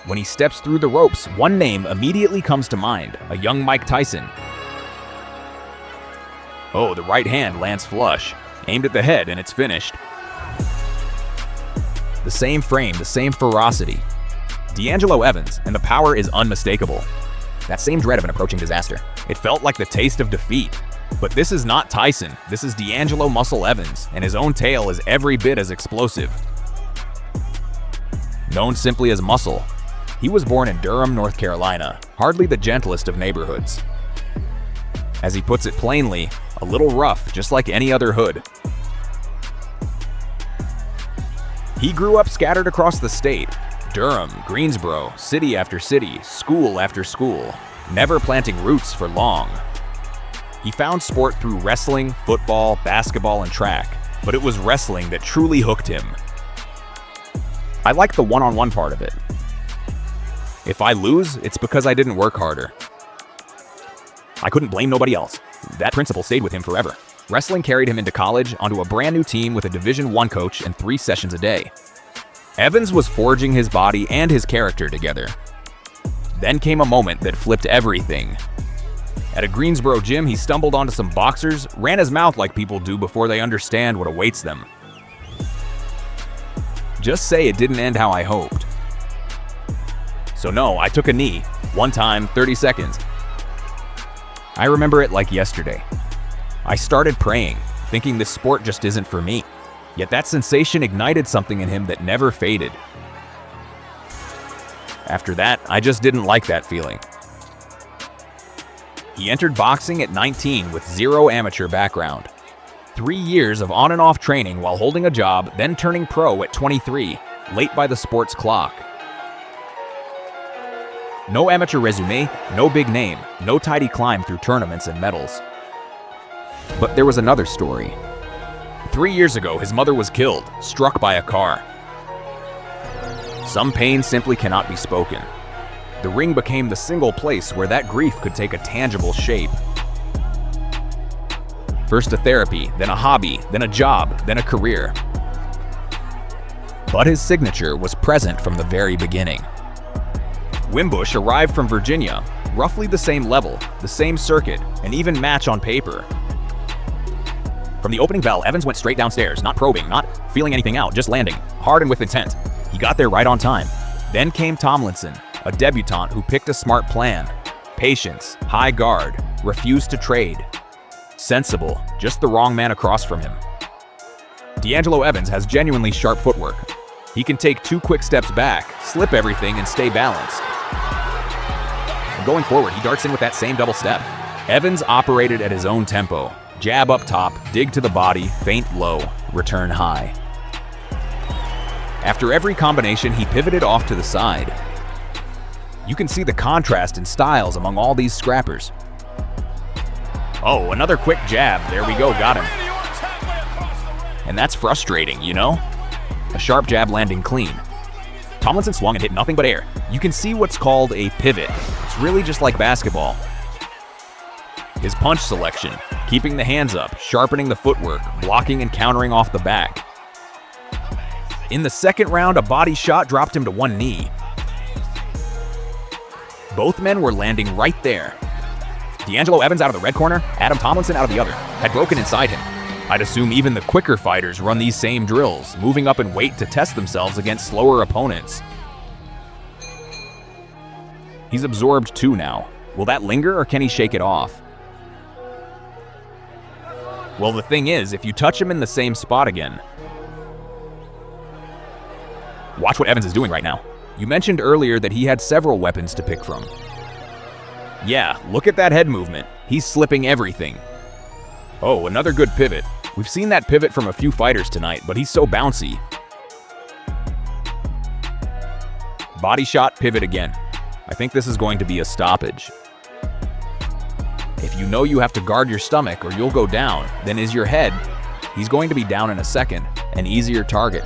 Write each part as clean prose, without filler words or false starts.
When he steps through the ropes, one name immediately comes to mind, a young Mike Tyson. Oh, the right hand lands flush, aimed at the head, and it's finished. The same frame, the same ferocity. DeAngelo Evans, and the power is unmistakable. That same dread of an approaching disaster. It felt like the taste of defeat. But this is not Tyson, this is DeAngelo Muscle Evans, and his own tale is every bit as explosive. Known simply as Muscle, he was born in Durham, North Carolina, hardly the gentlest of neighborhoods. As he puts it plainly, a little rough, just like any other hood. He grew up scattered across the state, Durham, Greensboro, city after city, school after school, never planting roots for long. He found sport through wrestling, football, basketball, and track, but it was wrestling that truly hooked him. I like the one-on-one part of it. If I lose, it's because I didn't work harder. I couldn't blame nobody else. That principle stayed with him forever. Wrestling carried him into college, onto a brand new team with a Division I coach and 3 sessions a day. Evans was forging his body and his character together. Then came a moment that flipped everything. At a Greensboro gym, he stumbled onto some boxers, ran his mouth like people do before they understand what awaits them. Just say it didn't end how I hoped. So no, I took a knee, one time, 30 seconds. I remember it like yesterday. I started praying, thinking this sport just isn't for me. Yet that sensation ignited something in him that never faded. After that, I just didn't like that feeling. He entered boxing at 19 with zero amateur background. 3 years of on and off training while holding a job, then turning pro at 23, late by the sport's clock. No amateur resume, no big name, no tidy climb through tournaments and medals. But there was another story. 3 years ago, his mother was killed, struck by a car. Some pain simply cannot be spoken. The ring became the single place where that grief could take a tangible shape. First a therapy, then a hobby, then a job, then a career. But his signature was present from the very beginning. Wimbush arrived from Virginia, roughly the same level, the same circuit, and even match on paper. From the opening bell, Evans went straight downstairs, not probing, not feeling anything out, just landing, hard and with intent. He got there right on time. Then came Tomlinson, a debutante who picked a smart plan. Patience, high guard, refused to trade. Sensible, just the wrong man across from him. DeAngelo Evans has genuinely sharp footwork. He can take 2 quick steps back, slip everything, and stay balanced. And going forward, he darts in with that same double step. Evans operated at his own tempo. Jab up top, dig to the body, feint low, return high. After every combination, he pivoted off to the side. You can see the contrast in styles among all these scrappers. Oh, another quick jab. There we go, got him. And that's frustrating, you know? A sharp jab landing clean. Tomlinson swung and hit nothing but air. You can see what's called a pivot. It's really just like basketball. His punch selection, keeping the hands up, sharpening the footwork, blocking and countering off the back. In the second round, a body shot dropped him to one knee. Both men were landing right there. DeAngelo Evans out of the red corner, Adam Tomlinson out of the other, had broken inside him. I'd assume even the quicker fighters run these same drills, moving up in weight to test themselves against slower opponents. He's absorbed 2 now. Will that linger or can he shake it off? Well, the thing is, if you touch him in the same spot again... Watch what Evans is doing right now. You mentioned earlier that he had several weapons to pick from. Yeah, look at that head movement. He's slipping everything. Oh, another good pivot. We've seen that pivot from a few fighters tonight, but he's so bouncy. Body shot, pivot again. I think this is going to be a stoppage. If you know you have to guard your stomach or you'll go down, then is your head. He's going to be down in a second, an easier target.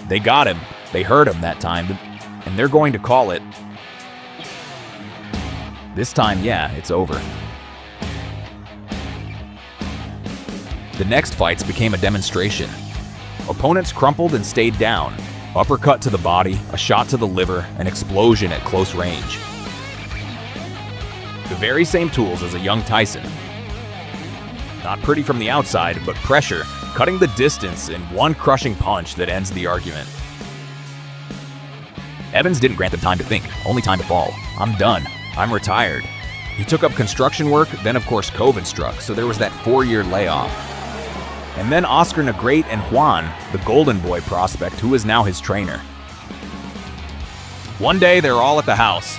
They got him. They heard him that time, and they're going to call it. This time, yeah, it's over. The next fights became a demonstration. Opponents crumpled and stayed down. Uppercut to the body, a shot to the liver, an explosion at close range. The very same tools as a young Tyson. Not pretty from the outside, but pressure, cutting the distance in one crushing punch that ends the argument. Evans didn't grant them time to think, only time to fall. I'm done. I'm retired. He took up construction work, then of course COVID struck, so there was that 4-year layoff. And then Oscar Negrete and Juan, the Golden Boy prospect, who is now his trainer. One day, they're all at the house.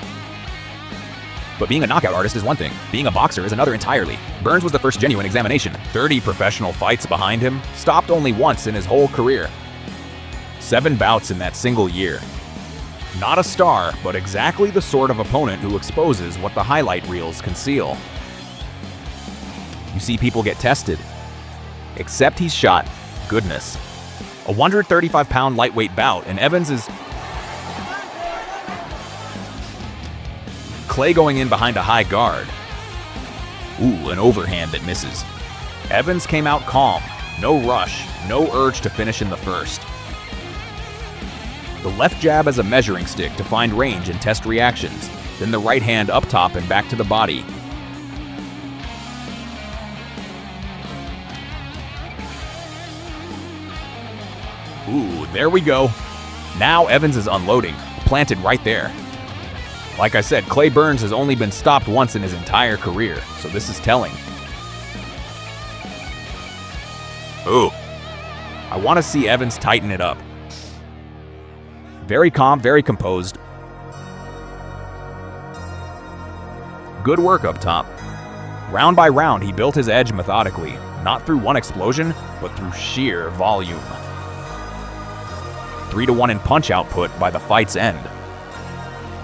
But being a knockout artist is one thing. Being a boxer is another entirely. Burns was the first genuine examination. 30 professional fights behind him, stopped only once in his whole career. 7 bouts in that single year. Not a star, but exactly the sort of opponent who exposes what the highlight reels conceal. You see people get tested. Except he's shot. Goodness. A 135-pound lightweight bout, and Evans is... Clay going in behind a high guard. Ooh, an overhand that misses. Evans came out calm. No rush, no urge to finish in the first. The left jab as a measuring stick to find range and test reactions, then the right hand up top and back to the body. Ooh, there we go. Now Evans is unloading, planted right there. Like I said, Clay Burns has only been stopped once in his entire career, so this is telling. Ooh. I want to see Evans tighten it up. Very calm, very composed. Good work up top. Round by round, he built his edge methodically, not through one explosion, but through sheer volume. 3-1 in punch output by the fight's end.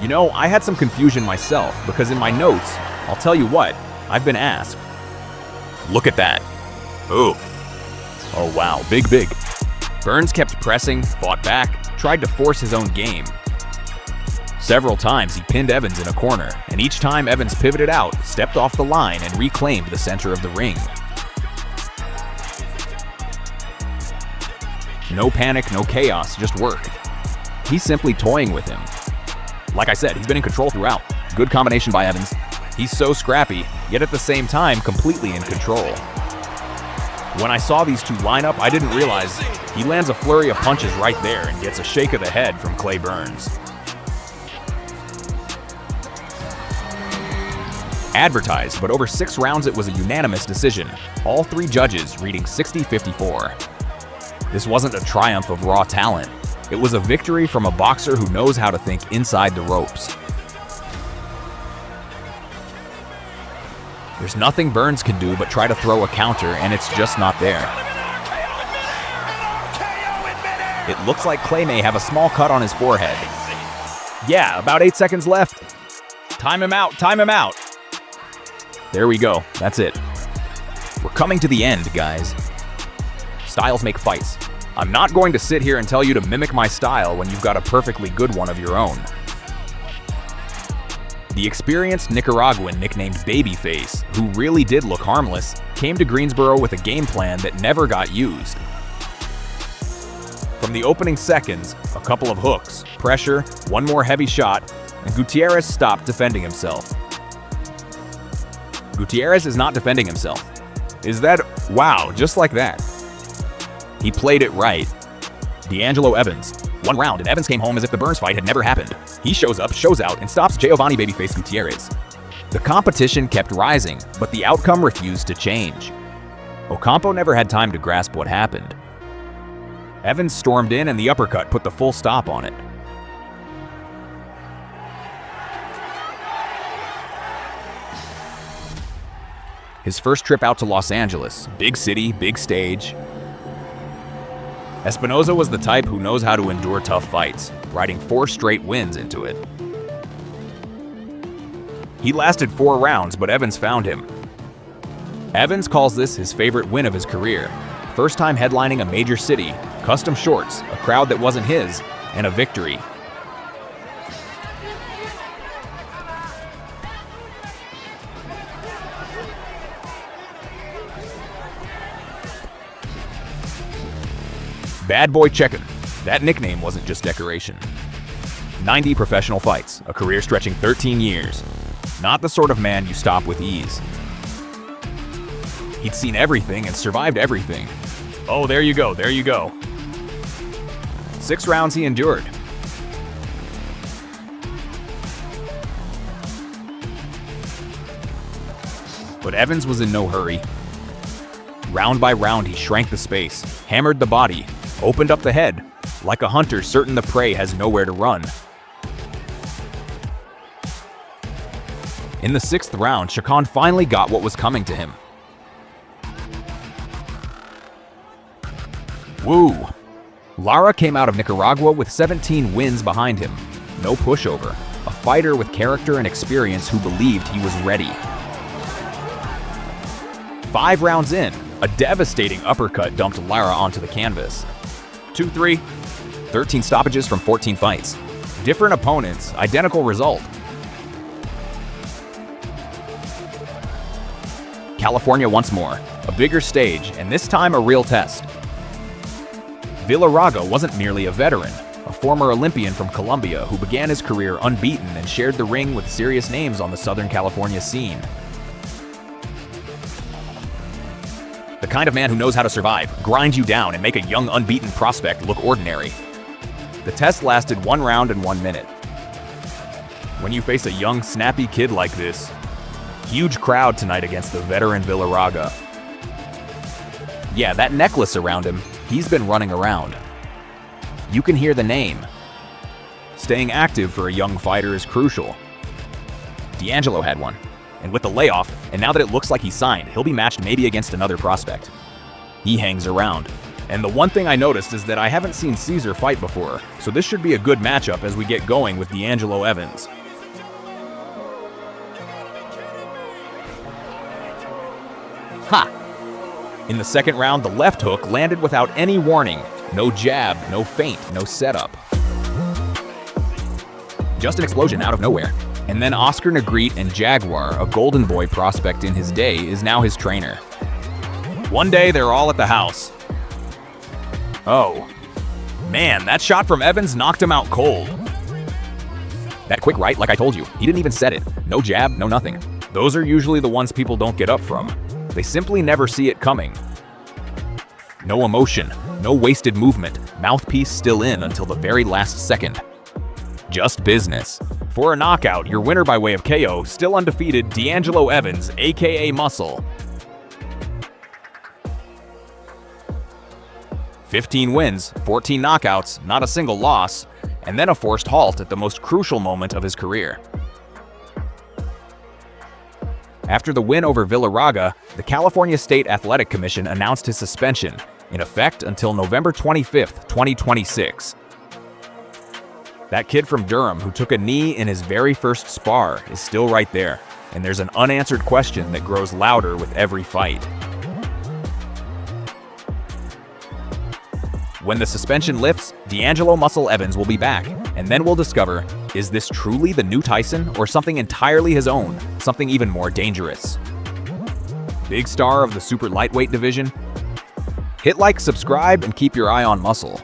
You know, I had some confusion myself, because in my notes, I'll tell you what, I've been asked. Look at that. Ooh. Oh wow, big. Burns kept pressing, fought back, tried to force his own game. Several times he pinned Evans in a corner, and each time Evans pivoted out, stepped off the line, and reclaimed the center of the ring. No panic, no chaos, just work. He's simply toying with him. Like I said, he's been in control throughout. Good combination by Evans. He's so scrappy, yet at the same time completely in control. When I saw these two line up, I didn't realize he lands a flurry of punches right there and gets a shake of the head from Clay Burns. Advertised, but over 6 rounds it was a unanimous decision, all 3 judges reading 60-54. This wasn't a triumph of raw talent. It was a victory from a boxer who knows how to think inside the ropes. There's nothing Burns can do but try to throw a counter, and it's just not there. It looks like Clay may have a small cut on his forehead. Yeah, about 8 seconds left. Time him out, time him out. There we go, that's it. We're coming to the end, guys. Styles make fights. I'm not going to sit here and tell you to mimic my style when you've got a perfectly good one of your own. The experienced Nicaraguan nicknamed Babyface, who really did look harmless, came to Greensboro with a game plan that never got used. From the opening seconds, a couple of hooks, pressure, one more heavy shot, and Gutierrez stopped defending himself. Gutierrez is not defending himself. Is that... wow, just like that. He played it right. DeAngelo Evans. 1 round, and Evans came home as if the Burns fight had never happened. He shows up, shows out, and stops Giovanni Babyface Gutierrez. The competition kept rising, but the outcome refused to change. Ocampo never had time to grasp what happened. Evans stormed in, and the uppercut put the full stop on it. His first trip out to Los Angeles, big city, big stage. Espinoza was the type who knows how to endure tough fights, riding 4 straight wins into it. He lasted 4 rounds, but Evans found him. Evans calls this his favorite win of his career. First time headlining a major city, custom shorts, a crowd that wasn't his, and a victory. Bad Boy Chicken. That nickname wasn't just decoration. 90 professional fights, a career stretching 13 years. Not the sort of man you stop with ease. He'd seen everything and survived everything. Oh, there you go, there you go. 6 rounds he endured. But Evans was in no hurry. Round by round, he shrank the space, hammered the body, opened up the head, like a hunter certain the prey has nowhere to run. In the 6th round, Shakan finally got what was coming to him. Woo! Lara came out of Nicaragua with 17 wins behind him. No pushover. A fighter with character and experience who believed he was ready. 5 rounds in, a devastating uppercut dumped Lara onto the canvas. 2-3. 13 stoppages from 14 fights. Different opponents, identical result. California once more, a bigger stage, and this time a real test. Villarraga wasn't merely a veteran, a former Olympian from Colombia who began his career unbeaten and shared the ring with serious names on the Southern California scene. The kind of man who knows how to survive, grind you down, and make a young unbeaten prospect look ordinary. The test lasted 1 round and 1 minute. When you face a young, snappy kid like this, huge crowd tonight against the veteran Villarraga. Yeah, that necklace around him, he's been running around. You can hear the name. Staying active for a young fighter is crucial. DeAngelo had one. And with the layoff, and now that it looks like he's signed, he'll be matched maybe against another prospect. He hangs around. And the one thing I noticed is that I haven't seen Caesar fight before, so this should be a good matchup as we get going with DeAngelo Evans. Ha! In the 2nd round, the left hook landed without any warning. No jab, no feint, no setup. Just an explosion out of nowhere. And then Oscar Negrete and Jaguar, a golden boy prospect in his day, is now his trainer. One day, they're all at the house. Oh. Man, that shot from Evans knocked him out cold. That quick right, like I told you, he didn't even set it. No jab, no nothing. Those are usually the ones people don't get up from. They simply never see it coming. No emotion, no wasted movement, mouthpiece still in until the very last second. Just business. For a knockout, your winner by way of KO, still undefeated, DeAngelo Evans, aka Muscle. 15 wins, 14 knockouts, not a single loss, and then a forced halt at the most crucial moment of his career. After the win over Villarraga, the California State Athletic Commission announced his suspension, in effect until November 25th, 2026. That kid from Durham who took a knee in his very first spar is still right there, and there's an unanswered question that grows louder with every fight. When the suspension lifts, DeAngelo Muscle Evans will be back, and then we'll discover, is this truly the new Tyson or something entirely his own, something even more dangerous? Big star of the super lightweight division? Hit like, subscribe, and keep your eye on Muscle.